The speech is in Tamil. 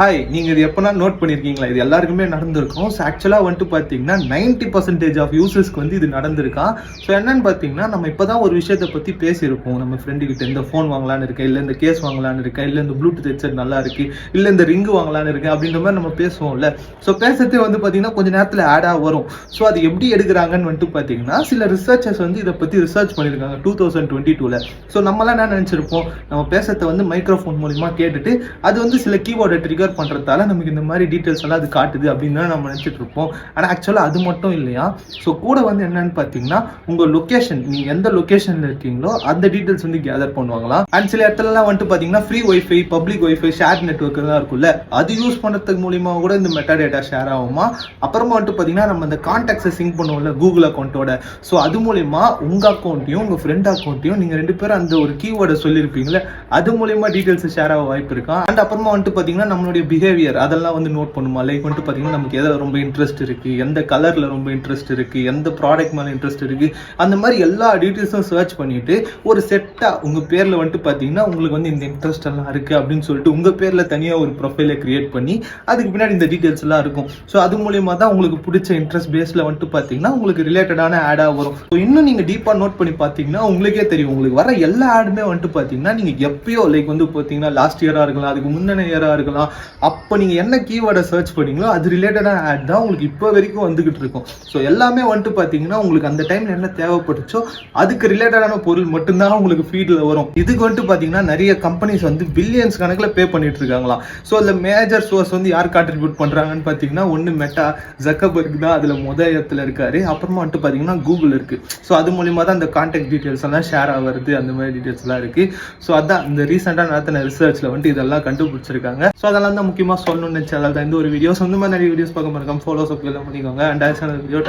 ஹாய், நீங்கள் இது எப்போனா நோட் பண்ணியிருக்கீங்களா? இது எல்லாருக்குமே நடந்திருக்கும். ஸோ ஆக்சுவலாக வந்துட்டு பார்த்தீங்கன்னா 90% ஆஃப் யூசர்ஸ்க்கு வந்து இது நடந்திருக்கான். ஸோ என்னன்னு பார்த்தீங்கன்னா, நம்ம இப்போ தான் ஒரு விஷயத்தை பற்றி பேசியிருப்போம். நம்ம ஃப்ரெண்டுக்கிட்ட இந்த ஃபோன் வாங்கலான்னு இருக்கேன், இல்லை இந்த கேஸ் வாங்கலான்னு இருக்கேன், இல்லை இந்த ப்ளூடூத் ஹெட்செட் நல்லா இருக்கு, இல்லை இந்த ரிங்கு வாங்கலான்னு இருக்கேன் அப்படின்ற மாதிரி நம்ம பேசுவோம்ல. ஸோ பேசுறதே வந்து பார்த்தீங்கன்னா கொஞ்சம் நேரத்தில் ஆடாக வரும். ஸோ அது எப்படி எடுக்கிறாங்கன்னு வந்துட்டு பார்த்தீங்கன்னா, சில ரிசர்ச்சர்ஸ் வந்து இதை பற்றி ரிசர்ச் பண்ணியிருக்காங்க 2022. ஸோ நம்மளாம் என்ன நினச்சிருப்போம், நம்ம பேசுறதை வந்து மைக்ரோஃபோன் மூலிமா கேட்டுட்டு அது வந்து சில கீபோர்டை ட்ரிகர் பண்றதால நமக்கு இந்த மாதிரி டீடைல்ஸ் எல்லாம் அது காட்டுது அப்படின்னு தான் நம்ம நினைச்சிட்டு இருப்போம். ஆனா ஆக்சுவலா அது மட்டும் இல்லையா. ஸோ கூட வந்து என்னன்னு பாத்தீங்கன்னா, உங்க லொகேஷன், நீங்க எந்த லொகேஷன்ல இருக்கீங்களோ அந்த டீடைல்ஸ் வந்து கேதர் பண்ணுவாங்களாம். அண்ட் சில இடத்துலலாம் வந்துட்டு பாத்தீங்கன்னா free wifi, public wifi, share network தான் இருக்குல்ல, அது யூஸ் பண்றதுக்கு மூலியமா கூட இந்த மெட்டா டேட்டா ஷேர் ஆகுமா. அப்புறமா வந்துட்டு பாத்தீங்கன்னா நம்ம இந்த கான்டாக்ட்ஸை சிங்க் பண்ணுவோம்ல கூகுள் அக்கௌண்ட்டோட. ஸோ அது மூலியமா உங்க அக்கௌண்ட்டையும் உங்க ஃப்ரெண்ட் அக்கௌண்ட்டையும் நீங்க ரெண்டு பேரும் அந்த ஒரு கீவேர்டை சொல்லியிருப்பீங்களே, அது மூலியமா டீடைல்ஸ் ஷேர் ஆக வாய்ப்பு இருக்கா. அண்ட் அப்புறமா வந்துட்டு பாத்தீங்கன்னா நம்மளுடைய பிஹேவியர் அதெல்லாம் வந்து நோட் பண்ணுமா. லைக் வந்துட்டு பார்த்தீங்கன்னா நமக்கு எதில் ரொம்ப இன்ட்ரெஸ்ட் இருக்கு, எந்த கலரில் ரொம்ப இன்ட்ரெஸ்ட் இருக்கு, எந்த ப்ராடக்ட் மேலே இன்ட்ரெஸ்ட் இருக்கு, அந்த மாதிரி எல்லா டீட்டெயில்ஸும் சர்ச் பண்ணிட்டு ஒரு செட்டாக உங்கள் பேரில் வந்துட்டு பார்த்தீங்கன்னா உங்களுக்கு வந்து இந்த இன்ட்ரெஸ்ட் எல்லாம் இருக்கு அப்படின்னு சொல்லிட்டு உங்கள் பேரில் தனியாக ஒரு ப்ரொஃபைலை கிரியேட் பண்ணி அதுக்கு பின்னாடி இந்த டீட்டெயில்ஸ் எல்லாம் இருக்கும். ஸோ அது மூலியமா தான் உங்களுக்கு பிடிச்ச இன்ட்ரெஸ்ட் பேஸில் வந்துட்டு பார்த்தீங்கன்னா உங்களுக்கு ரிலேட்டடான ஆடாக வரும். ஸோ இன்னும் நீங்கள் டீப்பாக நோட் பண்ணி பார்த்தீங்கன்னா உங்களுக்கே தெரியும், உங்களுக்கு வர எல்லா ஆடுமே வந்துட்டு பார்த்தீங்கன்னா நீங்கள் எப்பயோ லைக் வந்து பார்த்தீங்கன்னா லாஸ்ட் இயராக இருக்கலாம், அதுக்கு முந்தின இயராக இருக்கலாம், அப்போ நீங்கள் என்ன கீவேர்டை சர்ச் பண்ணீங்களோ அது ரிலேட்டடான ஆட் தான் உங்களுக்கு இப்போ வரைக்கும் வந்துகிட்டு இருக்கும். ஸோ எல்லாமே வந்துட்டு பார்த்தீங்கன்னா உங்களுக்கு அந்த டைமில் என்ன தேவைப்பட்டுச்சோ அதுக்கு ரிலேட்டடான பொருள் மட்டும்தான் உங்களுக்கு ஃபீல்டில் வரும். இதுக்கு வந்துட்டு பார்த்தீங்கன்னா நிறைய கம்பெனிஸ் வந்து பில்லியன்ஸ் கணக்கில் பே பண்ணிட்டு இருக்காங்களாம். ஸோ அதில் மேஜர் சோர்ஸ் வந்து யார் கான்ட்ரிபியூட் பண்ணுறாங்கன்னு பார்த்தீங்கன்னா ஒன்று மெட்டா, ஜக்கர்பர்க் தான் அதில் முதல் இடத்துல இருக்காரு. அப்புறமா வந்துட்டு பார்த்தீங்கன்னா கூகுள் இருக்கு. ஸோ அது மூலியமாக தான் அந்த கான்டாக்ட் டீட்டெயில்ஸ் எல்லாம் ஷேர் ஆகிறது, அந்த மாதிரி டீட்டெயில்ஸ் எல்லாம் இருக்கு. ஸோ அதான் இந்த ரீசெண்டாக நடத்தின ரிசர்ச்சில் வந்துட்டு இதெல்லாம் கண்டுபிடிச்சிருக்காங்க. ஸோ அதெல்லாம் தான் முக்கியமாக சொல்லணும்னு நினைச்சால் தான் இந்த ஒரு வீடியோஸ் வந்து மாதிரி நிறைய வீடியோஸ் பார்க்க மறக்காம ஃபாலோ சப்ஸ்கிரைப் பண்ணிக்கோங்க. And video